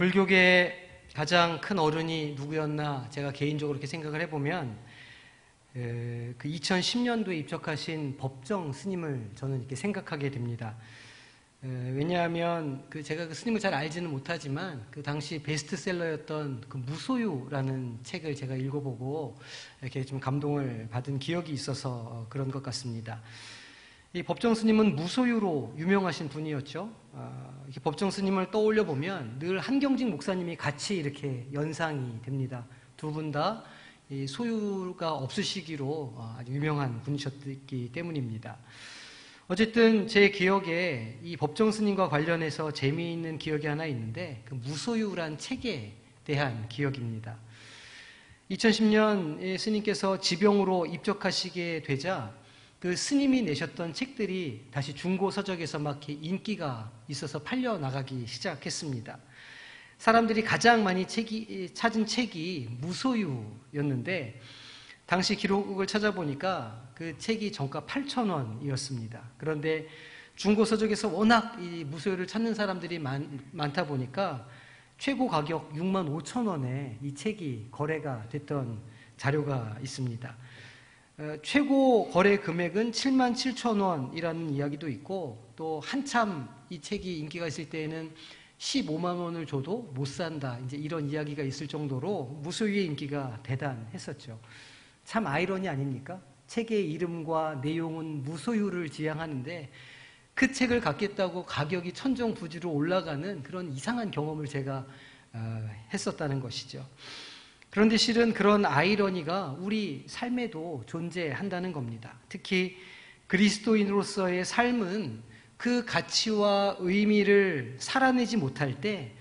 불교계의 가장 큰 어른이 누구였나 제가 개인적으로 이렇게 생각을 해보면 그 2010년도에 입적하신 법정 스님을 저는 이렇게 생각하게 됩니다. 왜냐하면 제가 그 스님을 잘 알지는 못하지만 그 당시 베스트셀러였던 그 무소유라는 책을 제가 읽어보고 이렇게 좀 감동을 받은 기억이 있어서 그런 것 같습니다. 이 법정 스님은 무소유로 유명하신 분이었죠. 법정 스님을 떠올려 보면 늘 한경직 목사님이 같이 이렇게 연상이 됩니다. 두 분 다 소유가 없으시기로 아주 유명한 분이셨기 때문입니다. 어쨌든 제 기억에 이 법정 스님과 관련해서 재미있는 기억이 하나 있는데 그 무소유란 책에 대한 기억입니다. 2010년 스님께서 지병으로 입적하시게 되자 그 스님이 내셨던 책들이 다시 중고 서적에서 막 인기가 있어서 팔려 나가기 시작했습니다. 사람들이 가장 많이 찾은 책이 무소유였는데 당시 기록을 찾아보니까 그 책이 정가 8,000원이었습니다. 그런데 중고 서적에서 워낙 이 무소유를 찾는 사람들이 많다 보니까 최고 가격 65,000원에 이 책이 거래가 됐던 자료가 있습니다. 최고 거래 금액은 77,000원이라는 이야기도 있고 또 한참 이 책이 인기가 있을 때에는 15만 원을 줘도 못 산다 이제 이런 이야기가 있을 정도로 무소유의 인기가 대단했었죠. 참 아이러니 아닙니까? 책의 이름과 내용은 무소유를 지향하는데 그 책을 갖겠다고 가격이 천정부지로 올라가는 그런 이상한 경험을 제가 했었다는 것이죠. 그런데 실은 그런 아이러니가 우리 삶에도 존재한다는 겁니다. 특히 그리스도인으로서의 삶은 그 가치와 의미를 살아내지 못할 때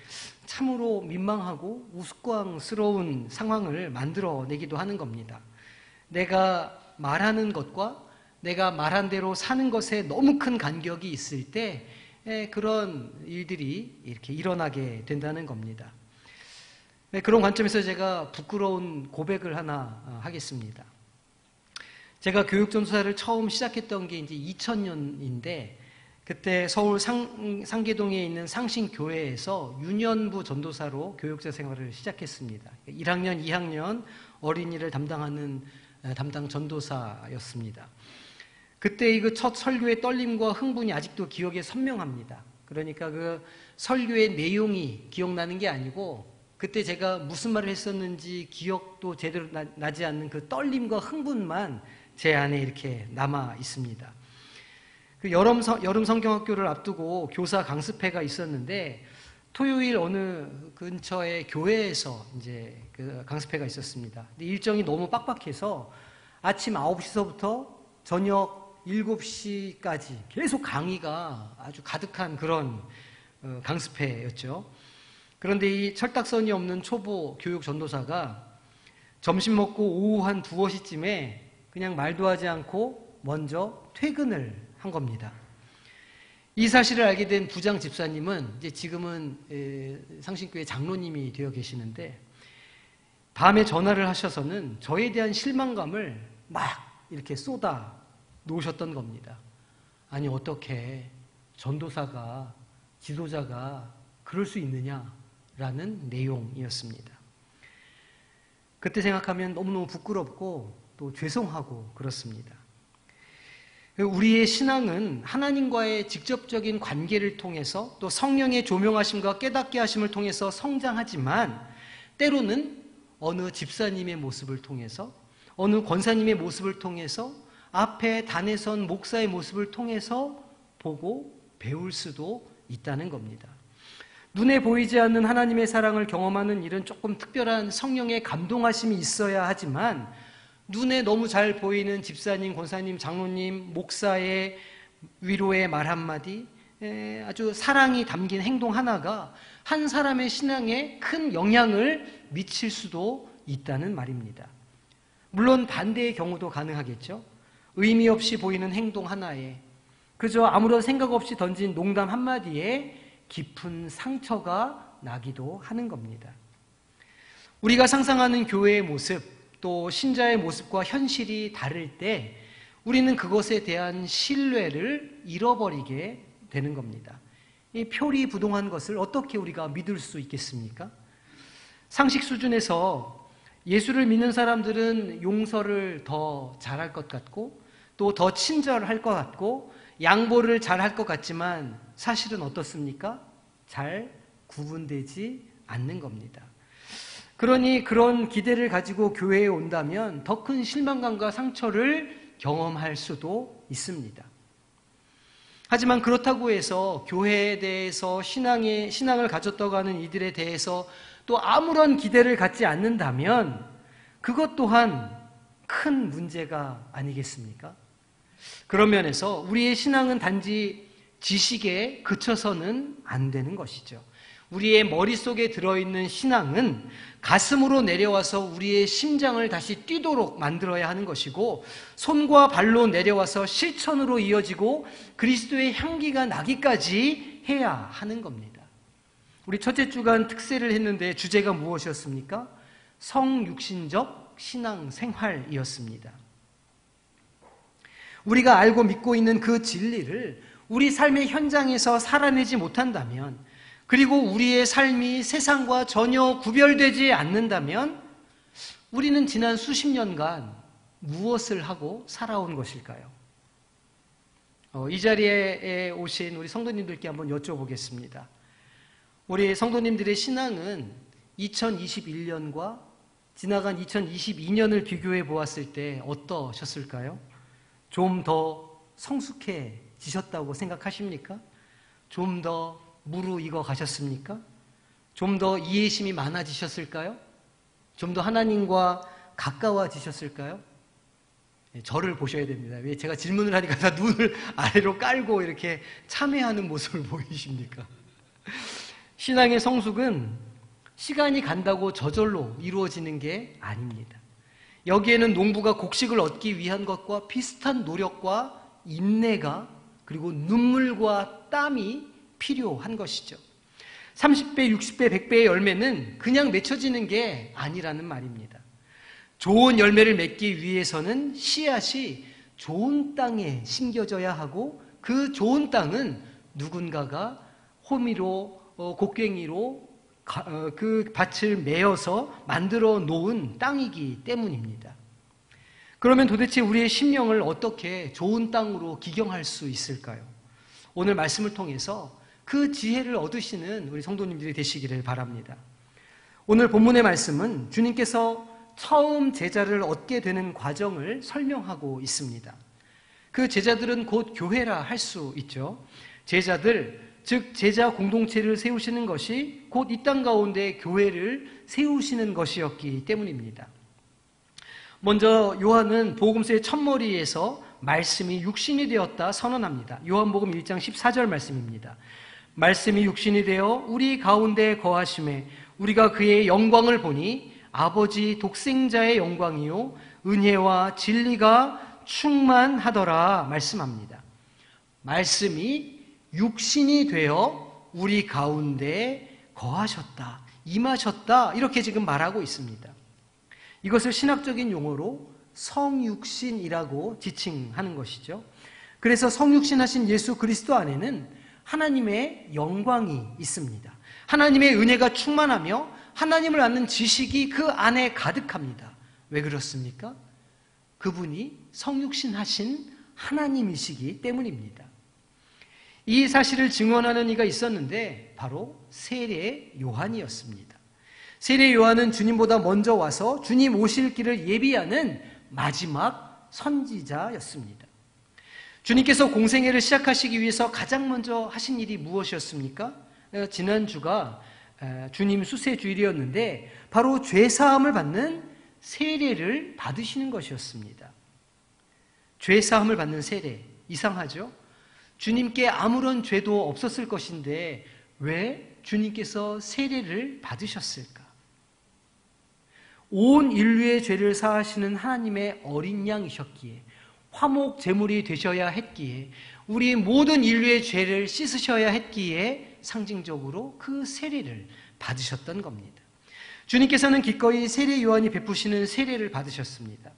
참으로 민망하고 우스꽝스러운 상황을 만들어내기도 하는 겁니다. 내가 말하는 것과 내가 말한 대로 사는 것에 너무 큰 간격이 있을 때 그런 일들이 이렇게 일어나게 된다는 겁니다. 그런 관점에서 제가 부끄러운 고백을 하나 하겠습니다. 제가 교육전도사를 처음 시작했던 게 이제 2000년인데 그때 서울 상계동에 있는 상신교회에서 유년부 전도사로 교육자 생활을 시작했습니다. 1학년, 2학년 어린이를 담당하는 담당 전도사였습니다. 그때 그 첫 설교의 떨림과 흥분이 아직도 기억에 선명합니다. 그러니까 그 설교의 내용이 기억나는 게 아니고 그때 제가 무슨 말을 했었는지 기억도 제대로 나지 않는 그 떨림과 흥분만 제 안에 이렇게 남아 있습니다. 그 여름 성경학교를 앞두고 교사 강습회가 있었는데 토요일 어느 근처의 교회에서 이제 그 강습회가 있었습니다. 근데 일정이 너무 빡빡해서 아침 9시서부터 저녁 7시까지 계속 강의가 아주 가득한 그런 강습회였죠. 그런데 이 철딱선이 없는 초보 교육 전도사가 점심 먹고 오후 한 2시쯤에 그냥 말도 하지 않고 먼저 퇴근을 한 겁니다. 이 사실을 알게 된 부장 집사님은 이제 지금은 상신교회 장로님이 되어 계시는데 밤에 전화를 하셔서는 저에 대한 실망감을 막 이렇게 쏟아 놓으셨던 겁니다. 아니 어떻게 전도사가 지도자가 그럴 수 있느냐라는 내용이었습니다. 그때 생각하면 너무너무 부끄럽고 또 죄송하고 그렇습니다. 우리의 신앙은 하나님과의 직접적인 관계를 통해서 또 성령의 조명하심과 깨닫게 하심을 통해서 성장하지만 때로는 어느 집사님의 모습을 통해서 어느 권사님의 모습을 통해서 앞에 단에 선 목사의 모습을 통해서 보고 배울 수도 있다는 겁니다. 눈에 보이지 않는 하나님의 사랑을 경험하는 일은 조금 특별한 성령의 감동하심이 있어야 하지만 눈에 너무 잘 보이는 집사님, 권사님, 장로님, 목사의 위로의 말 한마디, 아주 사랑이 담긴 행동 하나가 한 사람의 신앙에 큰 영향을 미칠 수도 있다는 말입니다. 물론 반대의 경우도 가능하겠죠. 의미 없이 보이는 행동 하나에 그저 아무런 생각 없이 던진 농담 한마디에 깊은 상처가 나기도 하는 겁니다. 우리가 상상하는 교회의 모습 또 신자의 모습과 현실이 다를 때 우리는 그것에 대한 신뢰를 잃어버리게 되는 겁니다. 이 표리부동한 것을 어떻게 우리가 믿을 수 있겠습니까? 상식 수준에서 예수를 믿는 사람들은 용서를 더 잘할 것 같고 또 더 친절할 것 같고 양보를 잘할 것 같지만 사실은 어떻습니까? 잘 구분되지 않는 겁니다. 그러니 그런 기대를 가지고 교회에 온다면 더 큰 실망감과 상처를 경험할 수도 있습니다. 하지만 그렇다고 해서 교회에 대해서 신앙을 가졌다고 하는 이들에 대해서 또 아무런 기대를 갖지 않는다면 그것 또한 큰 문제가 아니겠습니까? 그런 면에서 우리의 신앙은 단지 지식에 그쳐서는 안 되는 것이죠. 우리의 머릿속에 들어있는 신앙은 가슴으로 내려와서 우리의 심장을 다시 뛰도록 만들어야 하는 것이고 손과 발로 내려와서 실천으로 이어지고 그리스도의 향기가 나기까지 해야 하는 겁니다. 우리 첫째 주간 특세를 했는데 주제가 무엇이었습니까? 성육신적 신앙생활이었습니다. 우리가 알고 믿고 있는 그 진리를 우리 삶의 현장에서 살아내지 못한다면 그리고 우리의 삶이 세상과 전혀 구별되지 않는다면 우리는 지난 수십 년간 무엇을 하고 살아온 것일까요? 이 자리에 오신 우리 성도님들께 한번 여쭤보겠습니다. 우리 성도님들의 신앙은 2021년과 지나간 2022년을 비교해 보았을 때 어떠셨을까요? 좀 더 성숙해지셨다고 생각하십니까? 좀 더 무르익어 가셨습니까? 좀 더 이해심이 많아지셨을까요? 좀 더 하나님과 가까워지셨을까요? 저를 보셔야 됩니다. 왜 제가 질문을 하니까 다 눈을 아래로 깔고 이렇게 참회하는 모습을 보이십니까? 신앙의 성숙은 시간이 간다고 저절로 이루어지는 게 아닙니다. 여기에는 농부가 곡식을 얻기 위한 것과 비슷한 노력과 인내가 그리고 눈물과 땀이 필요한 것이죠. 30배, 60배, 100배의 열매는 그냥 맺혀지는 게 아니라는 말입니다. 좋은 열매를 맺기 위해서는 씨앗이 좋은 땅에 심겨져야 하고 그 좋은 땅은 누군가가 호미로 곡괭이로 그 밭을 메어서 만들어 놓은 땅이기 때문입니다. 그러면 도대체 우리의 심령을 어떻게 좋은 땅으로 기경할 수 있을까요? 오늘 말씀을 통해서 그 지혜를 얻으시는 우리 성도님들이 되시기를 바랍니다. 오늘 본문의 말씀은 주님께서 처음 제자를 얻게 되는 과정을 설명하고 있습니다. 그 제자들은 곧 교회라 할 수 있죠. 제자들, 즉 제자 공동체를 세우시는 것이 곧 이 땅 가운데 교회를 세우시는 것이었기 때문입니다. 먼저 요한은 복음서의 첫머리에서 말씀이 육신이 되었다 선언합니다. 요한복음 1장 14절 말씀입니다. 말씀이 육신이 되어 우리 가운데 거하심에 우리가 그의 영광을 보니 아버지 독생자의 영광이요 은혜와 진리가 충만하더라 말씀합니다. 말씀이 육신이 되어 우리 가운데 거하셨다, 임하셨다 이렇게 지금 말하고 있습니다. 이것을 신학적인 용어로 성육신이라고 지칭하는 것이죠. 그래서 성육신하신 예수 그리스도 안에는 하나님의 영광이 있습니다. 하나님의 은혜가 충만하며 하나님을 아는 지식이 그 안에 가득합니다. 왜 그렇습니까? 그분이 성육신하신 하나님이시기 때문입니다. 이 사실을 증언하는 이가 있었는데 바로 세례 요한이었습니다. 세례 요한은 주님보다 먼저 와서 주님 오실 길을 예비하는 마지막 선지자였습니다. 주님께서 공생애를 시작하시기 위해서 가장 먼저 하신 일이 무엇이었습니까? 지난주가 주님 수세주일이었는데 바로 죄사함을 받는 세례를 받으시는 것이었습니다. 죄사함을 받는 세례, 이상하죠? 주님께 아무런 죄도 없었을 것인데 왜 주님께서 세례를 받으셨을까? 온 인류의 죄를 사하시는 하나님의 어린 양이셨기에 화목 제물이 되셔야 했기에 우리 모든 인류의 죄를 씻으셔야 했기에 상징적으로 그 세례를 받으셨던 겁니다. 주님께서는 기꺼이 세례 요한이 베푸시는 세례를 받으셨습니다.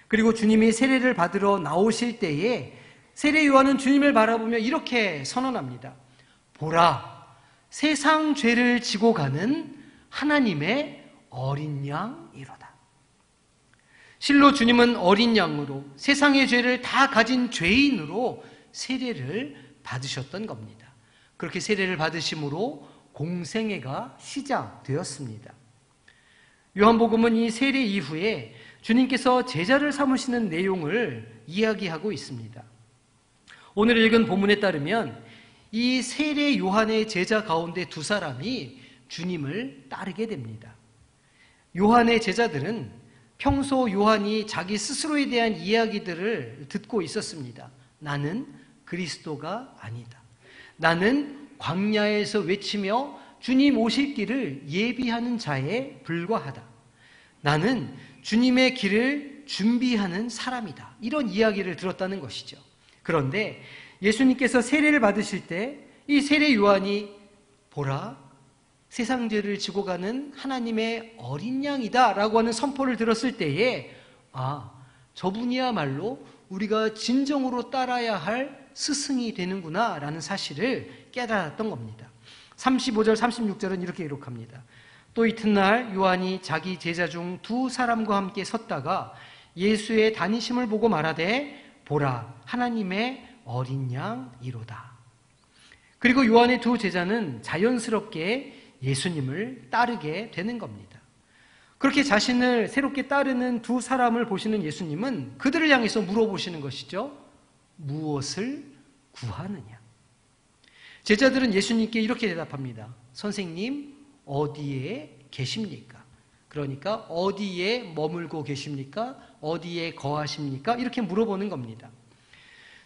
그리고 주님이 세례를 받으러 나오실 때에 세례 요한은 주님을 바라보며 이렇게 선언합니다. 보라, 세상 죄를 지고 가는 하나님의 어린 양이로다. 실로 주님은 어린 양으로 세상의 죄를 다 가진 죄인으로 세례를 받으셨던 겁니다. 그렇게 세례를 받으심으로 공생애가 시작되었습니다. 요한복음은 이 세례 이후에 주님께서 제자를 삼으시는 내용을 이야기하고 있습니다. 오늘 읽은 본문에 따르면 이 세례 요한의 제자 가운데 두 사람이 주님을 따르게 됩니다. 요한의 제자들은 평소 요한이 자기 스스로에 대한 이야기들을 듣고 있었습니다. 나는 그리스도가 아니다. 나는 광야에서 외치며 주님 오실 길을 예비하는 자에 불과하다. 나는 주님의 길을 준비하는 사람이다. 이런 이야기를 들었다는 것이죠. 그런데 예수님께서 세례를 받으실 때 이 세례 요한이 보라, 세상 죄를 지고 가는 하나님의 어린 양이다 라고 하는 선포를 들었을 때에 저분이야말로 우리가 진정으로 따라야 할 스승이 되는구나 라는 사실을 깨달았던 겁니다. 35절 36절은 이렇게 기록합니다. 또 이튿날 요한이 자기 제자 중 두 사람과 함께 섰다가 예수의 다니심을 보고 말하되 보라, 하나님의 어린 양이로다. 그리고 요한의 두 제자는 자연스럽게 예수님을 따르게 되는 겁니다. 그렇게 자신을 새롭게 따르는 두 사람을 보시는 예수님은 그들을 향해서 물어보시는 것이죠. 무엇을 구하느냐? 제자들은 예수님께 이렇게 대답합니다. 선생님, 어디에 계십니까? 그러니까 어디에 머물고 계십니까? 어디에 거하십니까? 이렇게 물어보는 겁니다.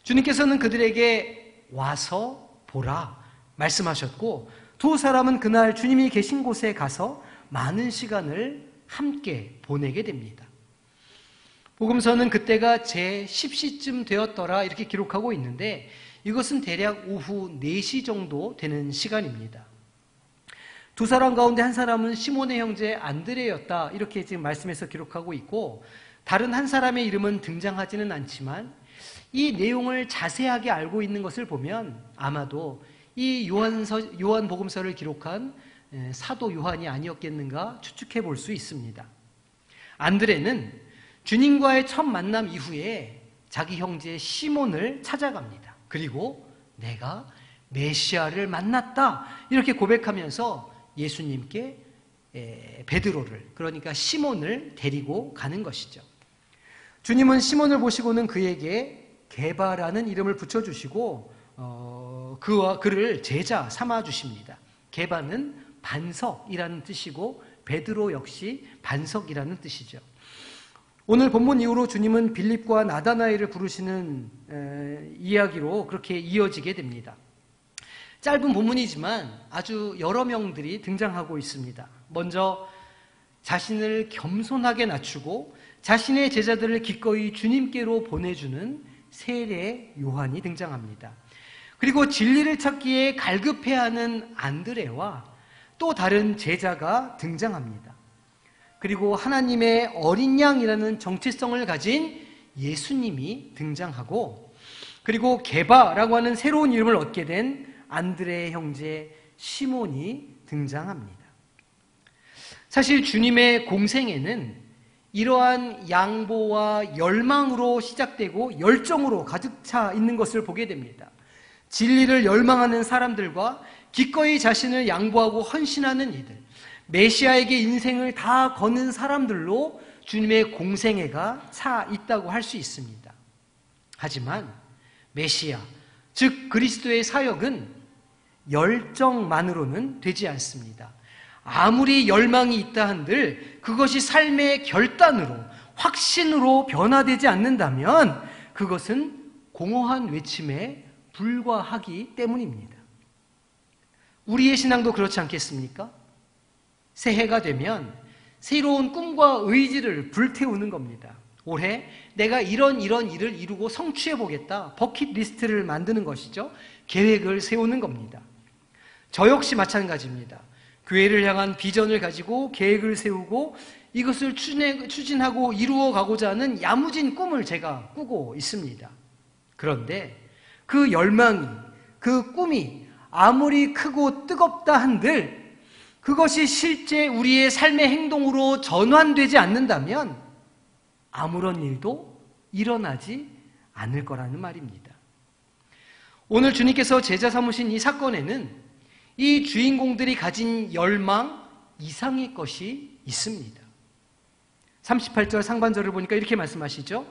주님께서는 그들에게 와서 보라 말씀하셨고, 두 사람은 그날 주님이 계신 곳에 가서 많은 시간을 함께 보내게 됩니다. 복음서는 그때가 제10시쯤 되었더라 이렇게 기록하고 있는데, 이것은 대략 오후 4시 정도 되는 시간입니다. 두 사람 가운데 한 사람은 시몬의 형제 안드레였다 이렇게 지금 말씀에서 기록하고 있고, 다른 한 사람의 이름은 등장하지는 않지만 이 내용을 자세하게 알고 있는 것을 보면 아마도 이 요한복음서를 기록한 사도 요한이 아니었겠는가 추측해 볼 수 있습니다. 안드레는 주님과의 첫 만남 이후에 자기 형제 시몬을 찾아갑니다. 그리고 내가 메시아를 만났다 이렇게 고백하면서 예수님께 베드로를, 그러니까 시몬을 데리고 가는 것이죠. 주님은 시몬을 보시고는 그에게 게바라는 이름을 붙여주시고 그를 제자 삼아주십니다. 게바는 반석이라는 뜻이고 베드로 역시 반석이라는 뜻이죠. 오늘 본문 이후로 주님은 빌립과 나다나엘을 부르시는 이야기로 그렇게 이어지게 됩니다. 짧은 본문이지만 아주 여러 명들이 등장하고 있습니다. 먼저 자신을 겸손하게 낮추고 자신의 제자들을 기꺼이 주님께로 보내주는 세례 요한이 등장합니다. 그리고 진리를 찾기에 갈급해하는 안드레와 또 다른 제자가 등장합니다. 그리고 하나님의 어린 양이라는 정체성을 가진 예수님이 등장하고, 그리고 게바라고 하는 새로운 이름을 얻게 된 안드레의 형제 시몬이 등장합니다. 사실 주님의 공생애는 이러한 양보와 열망으로 시작되고 열정으로 가득 차 있는 것을 보게 됩니다. 진리를 열망하는 사람들과 기꺼이 자신을 양보하고 헌신하는 이들, 메시아에게 인생을 다 거는 사람들로 주님의 공생애가 차 있다고 할 수 있습니다. 하지만 메시아, 즉 그리스도의 사역은 열정만으로는 되지 않습니다. 아무리 열망이 있다 한들 그것이 삶의 결단으로, 확신으로 변화되지 않는다면 그것은 공허한 외침에 불과하기 때문입니다. 우리의 신앙도 그렇지 않겠습니까? 새해가 되면 새로운 꿈과 의지를 불태우는 겁니다. 올해 내가 이런 일을 이루고 성취해 보겠다. 버킷리스트를 만드는 것이죠. 계획을 세우는 겁니다. 저 역시 마찬가지입니다. 교회를 향한 비전을 가지고 계획을 세우고 이것을 추진하고 이루어가고자 하는 야무진 꿈을 제가 꾸고 있습니다. 그런데 그 열망이, 그 꿈이 아무리 크고 뜨겁다 한들 그것이 실제 우리의 삶의 행동으로 전환되지 않는다면 아무런 일도 일어나지 않을 거라는 말입니다. 오늘 주님께서 제자 삼으신 이 사건에는 이 주인공들이 가진 열망 이상의 것이 있습니다. 38절 상반절을 보니까 이렇게 말씀하시죠.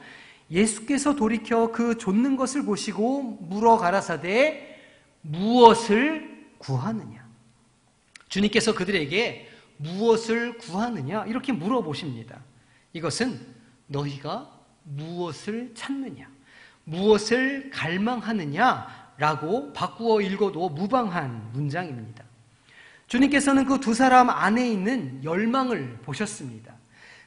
예수께서 돌이켜 그 좇는 것을 보시고 물어 가라사대 무엇을 구하느냐. 주님께서 그들에게 무엇을 구하느냐 이렇게 물어보십니다. 이것은 너희가 무엇을 찾느냐, 무엇을 갈망하느냐라고 바꾸어 읽어도 무방한 문장입니다. 주님께서는 그 두 사람 안에 있는 열망을 보셨습니다.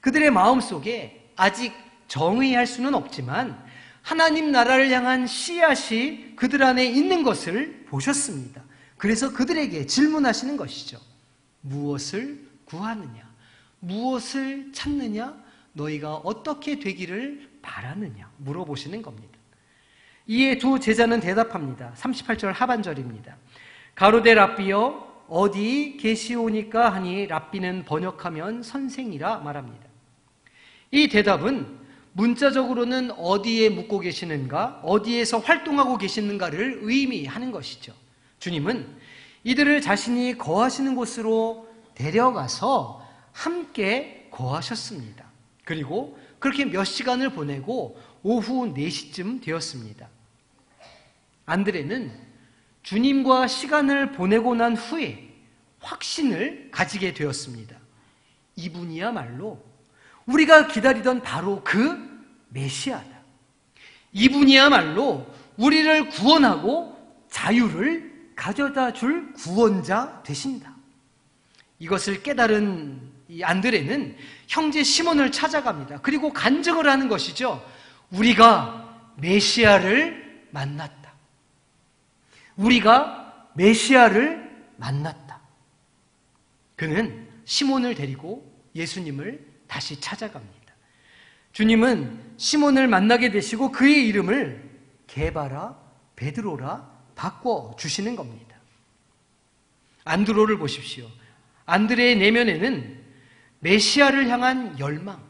그들의 마음속에 아직 정의할 수는 없지만 하나님 나라를 향한 씨앗이 그들 안에 있는 것을 보셨습니다. 그래서 그들에게 질문하시는 것이죠. 무엇을 구하느냐? 무엇을 찾느냐? 너희가 어떻게 되기를 바라느냐? 물어보시는 겁니다. 이에 두 제자는 대답합니다. 38절 하반절입니다. 가로되 랍비여 어디 계시오니까 하니 랍비는 번역하면 선생이라 말합니다. 이 대답은 문자적으로는 어디에 묵고 계시는가, 어디에서 활동하고 계시는가를 의미하는 것이죠. 주님은 이들을 자신이 거하시는 곳으로 데려가서 함께 거하셨습니다. 그리고 그렇게 몇 시간을 보내고 오후 4시쯤 되었습니다. 안드레는 주님과 시간을 보내고 난 후에 확신을 가지게 되었습니다. 이분이야말로 우리가 기다리던 바로 그 메시아다. 이분이야말로 우리를 구원하고 자유를 가져다 줄 구원자 되신다. 이것을 깨달은 이 안드레는 형제 시몬을 찾아갑니다. 그리고 간증을 하는 것이죠. 우리가 메시아를 만났다. 우리가 메시아를 만났다. 그는 시몬을 데리고 예수님을 다시 찾아갑니다. 주님은 시몬을 만나게 되시고 그의 이름을 게바라, 베드로라 바꿔주시는 겁니다. 안드로를 보십시오. 안드레의 내면에는 메시아를 향한 열망,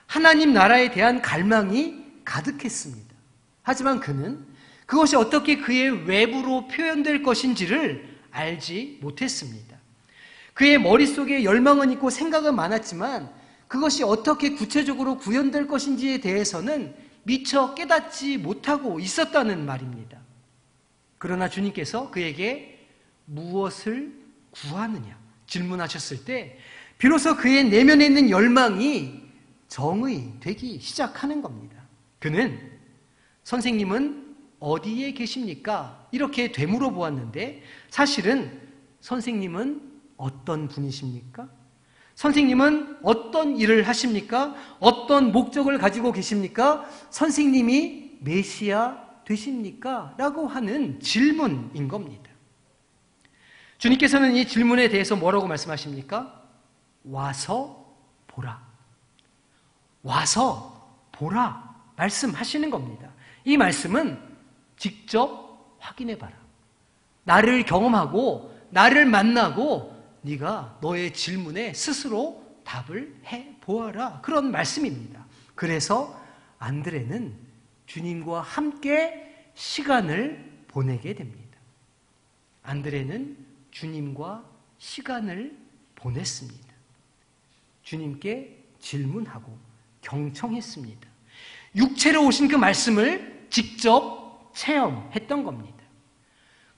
하나님 나라에 대한 갈망이 가득했습니다. 하지만 그는 그것이 어떻게 그의 외부로 표현될 것인지를 알지 못했습니다. 그의 머릿속에 열망은 있고 생각은 많았지만 그것이 어떻게 구체적으로 구현될 것인지에 대해서는 미처 깨닫지 못하고 있었다는 말입니다. 그러나 주님께서 그에게 무엇을 구하느냐 질문하셨을 때 비로소 그의 내면에 있는 열망이 정의되기 시작하는 겁니다. 그는 선생님은 어디에 계십니까? 이렇게 되물어 보았는데 사실은 선생님은 어떤 분이십니까? 선생님은 어떤 일을 하십니까? 어떤 목적을 가지고 계십니까? 선생님이 메시아 되십니까? 라고 하는 질문인 겁니다. 주님께서는 이 질문에 대해서 뭐라고 말씀하십니까? 와서 보라. 와서 보라. 말씀하시는 겁니다. 이 말씀은 직접 확인해 봐라. 나를 경험하고 나를 만나고 네가 너의 질문에 스스로 답을 해 보아라. 그런 말씀입니다. 그래서 안드레는 주님과 함께 시간을 보내게 됩니다. 안드레는 주님과 시간을 보냈습니다. 주님께 질문하고 경청했습니다. 육체로 오신 그 말씀을 직접 체험했던 겁니다.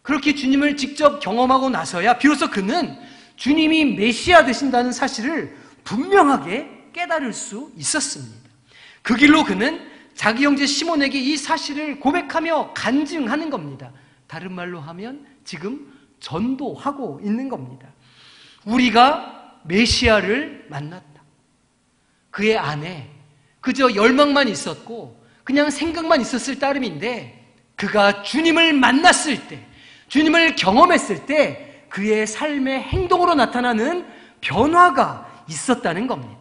그렇게 주님을 직접 경험하고 나서야 비로소 그는 주님이 메시아 되신다는 사실을 분명하게 깨달을 수 있었습니다. 그 길로 그는 자기 형제 시몬에게 이 사실을 고백하며 간증하는 겁니다. 다른 말로 하면 지금 전도하고 있는 겁니다. 우리가 메시아를 만났다. 그의 안에 그저 열망만 있었고 그냥 생각만 있었을 따름인데 그가 주님을 만났을 때, 주님을 경험했을 때 그의 삶의 행동으로 나타나는 변화가 있었다는 겁니다.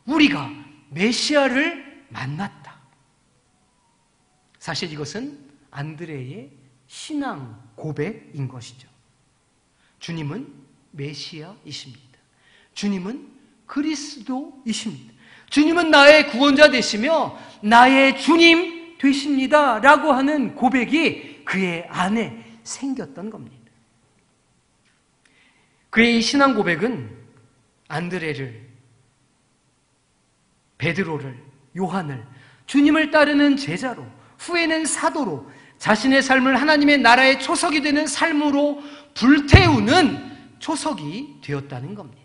우리가 메시아를 만났다. 사실 이것은 안드레의 신앙 고백인 것이죠. 주님은 메시아이십니다. 주님은 그리스도이십니다. 주님은 나의 구원자 되시며 나의 주님 되십니다 라고 하는 고백이 그의 안에 생겼던 겁니다. 그의 이 신앙 고백은 안드레를, 베드로를, 요한을 주님을 따르는 제자로, 후에는 사도로, 자신의 삶을 하나님의 나라의 초석이 되는 삶으로 불태우는 초석이 되었다는 겁니다.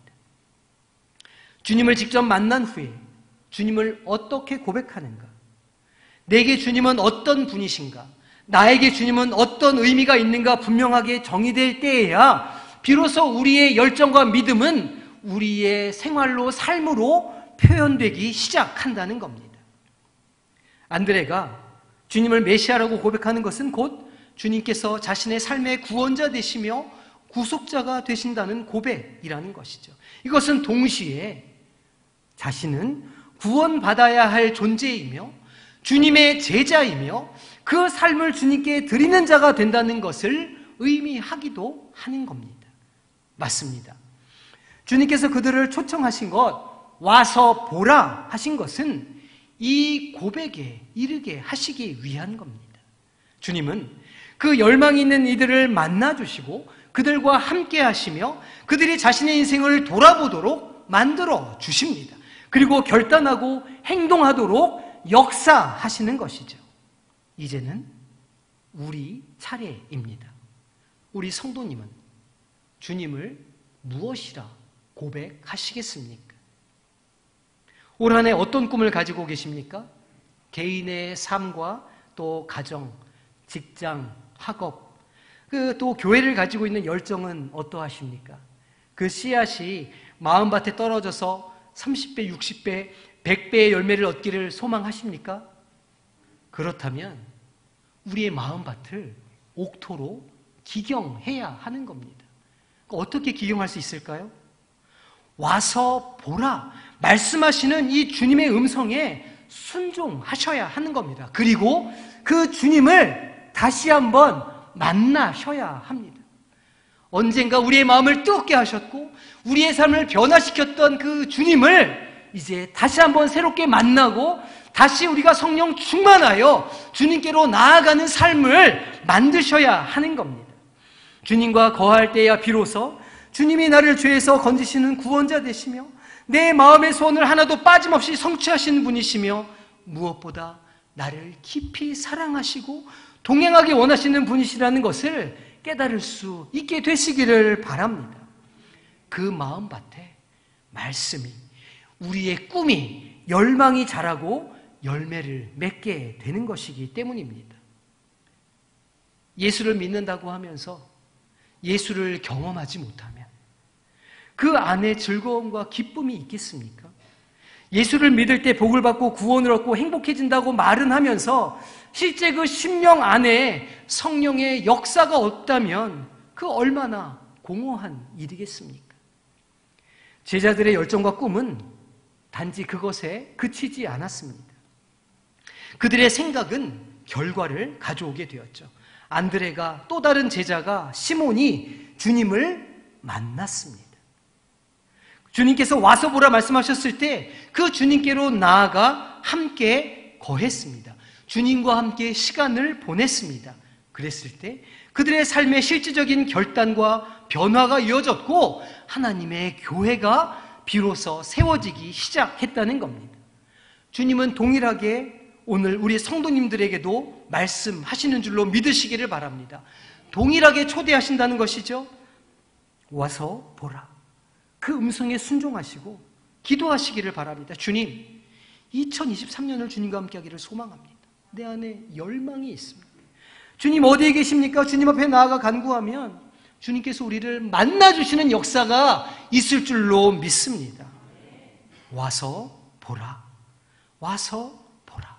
주님을 직접 만난 후에 주님을 어떻게 고백하는가? 내게 주님은 어떤 분이신가? 나에게 주님은 어떤 의미가 있는가 분명하게 정의될 때에야 비로소 우리의 열정과 믿음은 우리의 생활로, 삶으로 표현되기 시작한다는 겁니다. 안드레가 주님을 메시아라고 고백하는 것은 곧 주님께서 자신의 삶의 구원자 되시며 구속자가 되신다는 고백이라는 것이죠. 이것은 동시에 자신은 구원받아야 할 존재이며 주님의 제자이며 그 삶을 주님께 드리는 자가 된다는 것을 의미하기도 하는 겁니다. 맞습니다. 주님께서 그들을 초청하신 것, 와서 보라 하신 것은 이 고백에 이르게 하시기 위한 겁니다. 주님은 그 열망이 있는 이들을 만나주시고 그들과 함께 하시며 그들이 자신의 인생을 돌아보도록 만들어 주십니다. 그리고 결단하고 행동하도록 역사하시는 것이죠. 이제는 우리 차례입니다. 우리 성도님은 주님을 무엇이라 고백하시겠습니까? 올 한 해 어떤 꿈을 가지고 계십니까? 개인의 삶과 또 가정, 직장, 학업, 또 교회를 가지고 있는 열정은 어떠하십니까? 그 씨앗이 마음밭에 떨어져서 30배, 60배, 100배의 열매를 얻기를 소망하십니까? 그렇다면 우리의 마음밭을 옥토로 기경해야 하는 겁니다. 어떻게 기경할 수 있을까요? 와서 보라 말씀하시는 이 주님의 음성에 순종하셔야 하는 겁니다. 그리고 그 주님을 다시 한번 만나셔야 합니다. 언젠가 우리의 마음을 뜨겁게 하셨고 우리의 삶을 변화시켰던 그 주님을 이제 다시 한번 새롭게 만나고 다시 우리가 성령 충만하여 주님께로 나아가는 삶을 만드셔야 하는 겁니다. 주님과 거할 때야 비로소 주님이 나를 죄에서 건지시는 구원자 되시며 내 마음의 소원을 하나도 빠짐없이 성취하시는 분이시며 무엇보다 나를 깊이 사랑하시고 동행하기 원하시는 분이시라는 것을 깨달을 수 있게 되시기를 바랍니다. 그 마음밭에 말씀이, 우리의 꿈이, 열망이 자라고 열매를 맺게 되는 것이기 때문입니다. 예수를 믿는다고 하면서 예수를 경험하지 못하면 그 안에 즐거움과 기쁨이 있겠습니까? 예수를 믿을 때 복을 받고 구원을 얻고 행복해진다고 말은 하면서 실제 그 심령 안에 성령의 역사가 없다면 그 얼마나 공허한 일이겠습니까? 제자들의 열정과 꿈은 단지 그것에 그치지 않았습니다. 그들의 생각은 결과를 가져오게 되었죠. 안드레가, 또 다른 제자가, 시몬이 주님을 만났습니다. 주님께서 와서 보라 말씀하셨을 때 그 주님께로 나아가 함께 거했습니다. 주님과 함께 시간을 보냈습니다. 그랬을 때 그들의 삶의 실질적인 결단과 변화가 이어졌고 하나님의 교회가 비로소 세워지기 시작했다는 겁니다. 주님은 동일하게 오늘 우리 성도님들에게도 말씀하시는 줄로 믿으시기를 바랍니다. 동일하게 초대하신다는 것이죠. 와서 보라. 그 음성에 순종하시고 기도하시기를 바랍니다. 주님, 2023년을 주님과 함께 하기를 소망합니다. 내 안에 열망이 있습니다. 주님 어디에 계십니까? 주님 앞에 나아가 간구하면 주님께서 우리를 만나주시는 역사가 있을 줄로 믿습니다. 와서 보라. 와서 보라.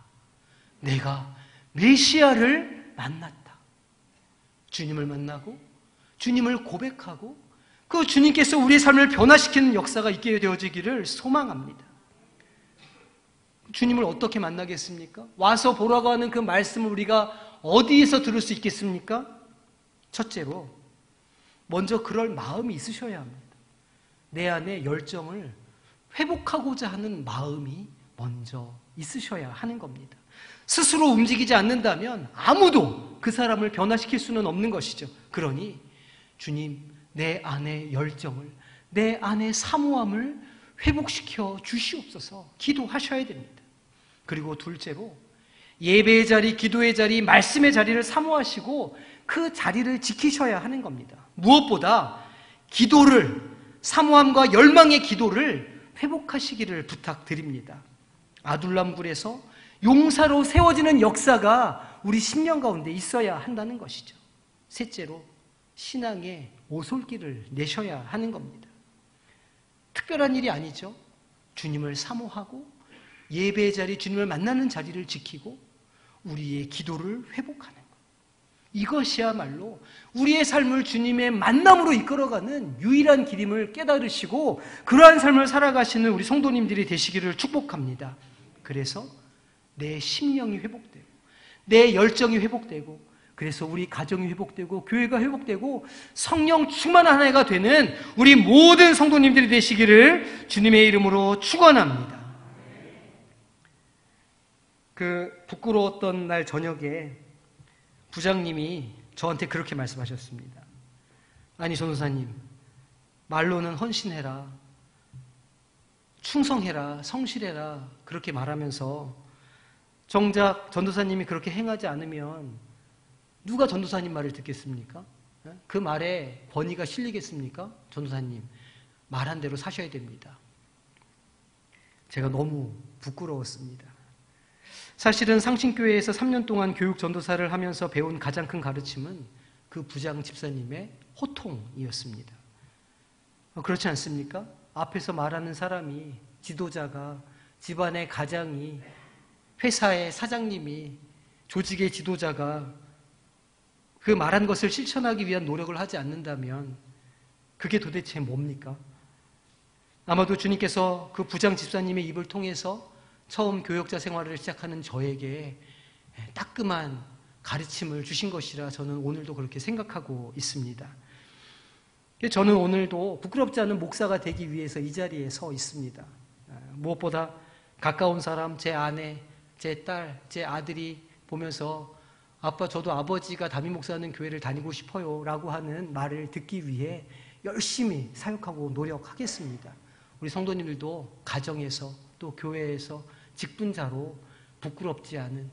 내가 메시아를 만났다. 주님을 만나고 주님을 고백하고 그 주님께서 우리의 삶을 변화시키는 역사가 있게 되어지기를 소망합니다. 주님을 어떻게 만나겠습니까? 와서 보라고 하는 그 말씀을 우리가 어디에서 들을 수 있겠습니까? 첫째로 먼저 그럴 마음이 있으셔야 합니다. 내 안에 열정을 회복하고자 하는 마음이 먼저 있으셔야 하는 겁니다. 스스로 움직이지 않는다면 아무도 그 사람을 변화시킬 수는 없는 것이죠. 그러니 주님, 내 안의 열정을, 내 안의 사모함을 회복시켜 주시옵소서 기도하셔야 됩니다. 그리고 둘째로 예배의 자리, 기도의 자리, 말씀의 자리를 사모하시고 그 자리를 지키셔야 하는 겁니다. 무엇보다 기도를, 사모함과 열망의 기도를 회복하시기를 부탁드립니다. 아둘람굴에서 용사로 세워지는 역사가 우리 심령 가운데 있어야 한다는 것이죠. 셋째로 신앙의 오솔길을 내셔야 하는 겁니다. 특별한 일이 아니죠. 주님을 사모하고 예배의 자리, 주님을 만나는 자리를 지키고 우리의 기도를 회복하는 것. 이것이야말로 우리의 삶을 주님의 만남으로 이끌어가는 유일한 길임을 깨달으시고 그러한 삶을 살아가시는 우리 성도님들이 되시기를 축복합니다. 그래서 내 심령이 회복되고 내 열정이 회복되고 그래서 우리 가정이 회복되고 교회가 회복되고 성령 충만한 한 해가 되는 우리 모든 성도님들이 되시기를 주님의 이름으로 축원합니다. 그 부끄러웠던 날 저녁에 부장님이 저한테 그렇게 말씀하셨습니다. 아니 전도사님, 말로는 헌신해라, 충성해라, 성실해라 그렇게 말하면서 정작 전도사님이 그렇게 행하지 않으면 누가 전도사님 말을 듣겠습니까? 그 말에 권위가 실리겠습니까? 전도사님, 말한 대로 사셔야 됩니다. 제가 너무 부끄러웠습니다. 사실은 상신교회에서 3년 동안 교육 전도사를 하면서 배운 가장 큰 가르침은 그 부장 집사님의 호통이었습니다. 그렇지 않습니까? 앞에서 말하는 사람이, 지도자가, 집안의 가장이, 회사의 사장님이, 조직의 지도자가 그 말한 것을 실천하기 위한 노력을 하지 않는다면 그게 도대체 뭡니까? 아마도 주님께서 그 부장 집사님의 입을 통해서 처음 교역자 생활을 시작하는 저에게 따끔한 가르침을 주신 것이라 저는 오늘도 그렇게 생각하고 있습니다. 저는 오늘도 부끄럽지 않은 목사가 되기 위해서 이 자리에 서 있습니다. 무엇보다 가까운 사람, 제 아내, 제 딸, 제 아들이 보면서 아빠, 저도 아버지가 담임 목사하는 교회를 다니고 싶어요 라고 하는 말을 듣기 위해 열심히 사역하고 노력하겠습니다. 우리 성도님들도 가정에서 또 교회에서 직분자로 부끄럽지 않은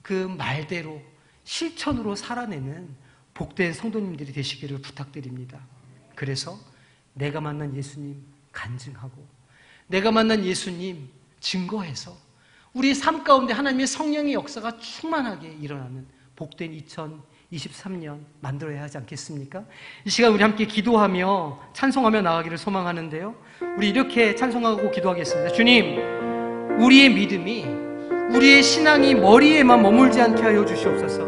그 말대로 실천으로 살아내는 복된 성도님들이 되시기를 부탁드립니다. 그래서 내가 만난 예수님 간증하고 내가 만난 예수님 증거해서 우리 삶 가운데 하나님의 성령의 역사가 충만하게 일어나는 복된 2023년 만들어야 하지 않겠습니까? 이 시간 우리 함께 기도하며 찬송하며 나가기를 소망하는데요. 우리 이렇게 찬송하고 기도하겠습니다. 주님, 우리의 믿음이, 우리의 신앙이 머리에만 머물지 않게 하여 주시옵소서.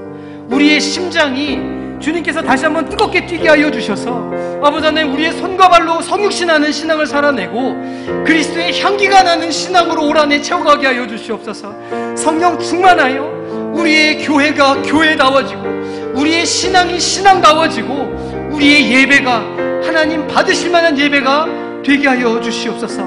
우리의 심장이 주님께서 다시 한번 뜨겁게 뛰게 하여 주셔서 아버지 하나님, 우리의 손과 발로 성육신하는 신앙을 살아내고 그리스도의 향기가 나는 신앙으로 올 한해 채워가게 하여 주시옵소서. 성령 충만하여 우리의 교회가 교회다워지고 우리의 신앙이 신앙다워지고 우리의 예배가 하나님 받으실 만한 예배가 되게 하여 주시옵소서.